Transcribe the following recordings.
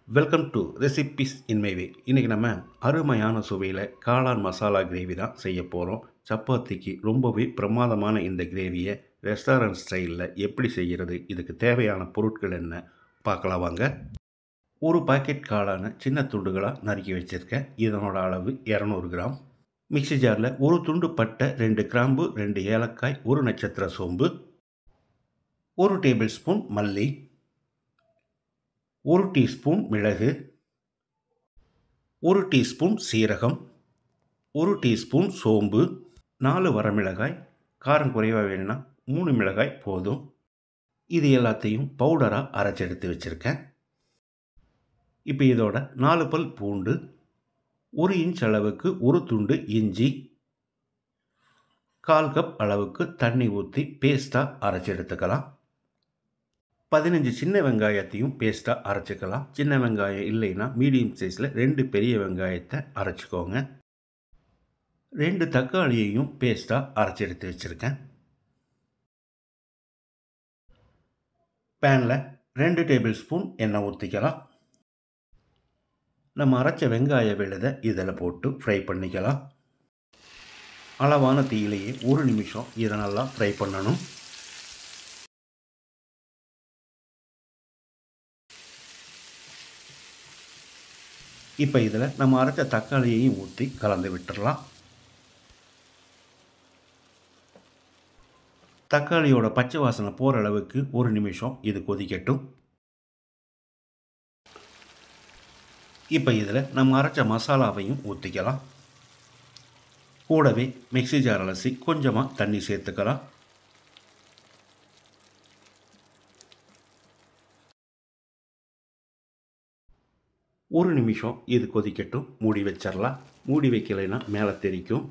Welcome to recipes in my way. இன்றைக்கி நம்ம அருமையான சுவையில் காளான் மசாலா கிரேவி தான் செய்ய போகிறோம். சப்பாத்திக்கு ரொம்பவே பிரமாதமான இந்த கிரேவியை ரெஸ்டாரண்ட் ஸ்டைலில் எப்படி செய்கிறது, இதுக்கு தேவையான பொருட்கள் என்ன பார்க்கலாம் வாங்க. ஒரு பாக்கெட் காளானை சின்ன துண்டுகளாக நறுக்கி வச்சுருக்கேன். இதனோட அளவு 200 கிராம். மிக்சி ஜாரில் ஒரு துண்டு பட்டை, 2 கிராம்பு, 2 ஏலக்காய், 1 நட்சத்திர சோம்பு, 1 டேபிள் ஸ்பூன் மல்லி, 1 டீஸ்பூன் மிளகு, 1 டீஸ்பூன் சீரகம், 1 டீஸ்பூன் சோம்பு, 4 வரமிளகாய், காரம் குறைவாக வேணும்னா 3 மிளகாய் போதும். இது எல்லாத்தையும் பவுடராக அரைச்சி எடுத்து வச்சுருக்கேன். இப்போ இதோட 4 பல் பூண்டு, 1 இன்ச் அளவுக்கு ஒரு துண்டு இஞ்சி, 1/4 கப் அளவுக்கு தண்ணி ஊற்றி பேஸ்ட்டாக அரைச்சி எடுத்துக்கலாம். 15 சின்ன வெங்காயத்தையும் பேஸ்ட்டாக அரைச்சிக்கலாம். சின்ன வெங்காயம் இல்லைன்னா மீடியம் சைஸில் 2 பெரிய வெங்காயத்தை அரைச்சிக்கோங்க. 2 தக்காளியையும் பேஸ்ட்டாக அரைச்சி எடுத்து வச்சுருக்கேன். பேனில் 2 டேபிள் ஸ்பூன் எண்ணெய் ஊற்றிக்கலாம். நம்ம அரைச்ச வெங்காய விழுதை இதில் போட்டு ஃப்ரை பண்ணிக்கலாம். அளவான தீயிலேயே 1 நிமிஷம் இதை நல்லா ஃப்ரை பண்ணணும். இப்போ இதில் நம்ம அரைச்ச தக்காளியையும் ஊற்றி கலந்து விட்டுடலாம். தக்காளியோட பச்சை வாசனை போகிற அளவுக்கு 1 நிமிஷம் இது கொதிக்கட்டும். இப்போ இதில் நம்ம அரைச்ச மசாலாவையும் ஊற்றிக்கலாம். கூடவே மிக்சி ஜார் அலசி கொஞ்சமாக தண்ணி சேர்த்துக்கலாம். ஒரு நிமிஷம் இது கொதிக்கட்டும். மூடி வச்சிடலாம். மூடி வைக்கலைன்னா மேலே தெரிக்கும்.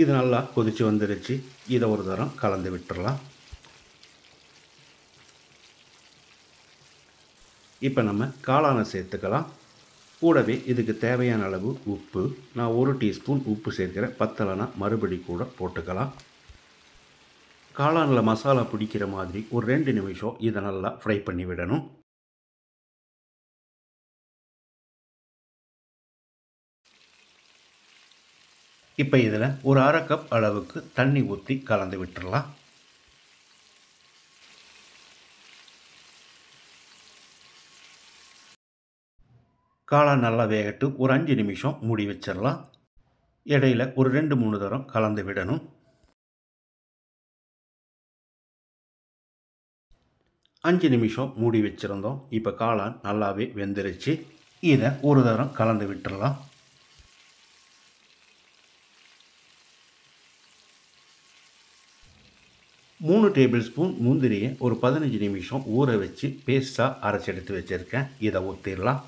இது நல்லா கொதித்து வந்துடுச்சு. இதை ஒரு தரம் கலந்து விட்டுடலாம். இப்போ நம்ம காளானை சேர்த்துக்கலாம். கூடவே இதுக்கு தேவையான அளவு உப்பு. நான் 1 டீஸ்பூன் உப்பு சேர்க்கிறேன். பத்தலைனா மறுபடி கூட போட்டுக்கலாம். காளானில் மசாலா பிடிக்கிற மாதிரி ஒரு 2 நிமிஷம் இதை நல்லா ஃப்ரை பண்ணி விடணும். இப்போ இதில் ஒரு 1/2 கப் அளவுக்கு தண்ணி ஊற்றி கலந்து விட்டுடலாம். காளான் நல்லா வேகட்டும். ஒரு 5 நிமிஷம் மூடி வச்சிடலாம். இடையில் ஒரு 2-3 தரம் கலந்து விடணும். 5 நிமிஷம் மூடி வச்சுருந்தோம். இப்போ காளான் நல்லாவே வெந்துருச்சு. இதை ஒரு தரம் கலந்து விட்டுடலாம். மூணு டேபிள் ஸ்பூன் முந்திரியை ஒரு 15 நிமிஷம் ஊற வச்சு பேஸ்ட்டாக அரைச்சி எடுத்து வச்சுருக்கேன். இதை ஊற்றிடலாம்.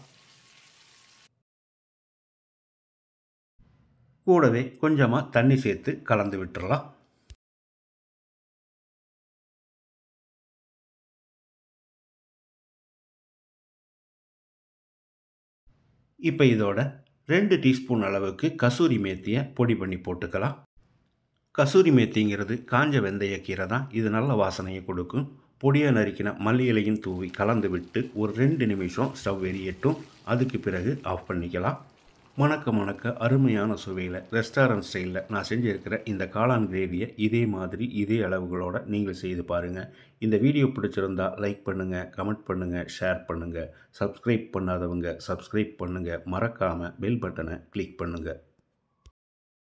கூடவே கொஞ்சமாக தண்ணி சேர்த்து கலந்து விட்டுடலாம். இப்போ இதோட 2 டீஸ்பூன் அளவுக்கு கசூரி மேத்தியை பொடி பண்ணி போட்டுக்கலாம். கசூரி மேத்திங்கிறது காஞ்ச வெந்தயக்கீரை தான். இது நல்ல வாசனையை கொடுக்கும். பொடியாக நறுக்கின மல்லி இலையும் தூவி கலந்து விட்டு ஒரு 2 நிமிஷம் ஸ்டவ் எரியட்டும். அதுக்கு பிறகு ஆஃப் பண்ணிக்கலாம். மணக்க அருமையான சுவையில் ரெஸ்டாரண்ட் ஸ்டைலில் நான் செஞ்சுருக்கிற இந்த காளான் கிரேவியை இதே மாதிரி இதே அளவுகளோடு நீங்கள் செய்து பாருங்கள். இந்த வீடியோ பிடிச்சிருந்தா லைக் பண்ணுங்கள், கமெண்ட் பண்ணுங்கள், ஷேர் பண்ணுங்கள். சப்ஸ்கிரைப் பண்ணாதவங்க சப்ஸ்கிரைப் பண்ணுங்கள். மறக்காமல் பெல் பட்டனை கிளிக் பண்ணுங்கள்.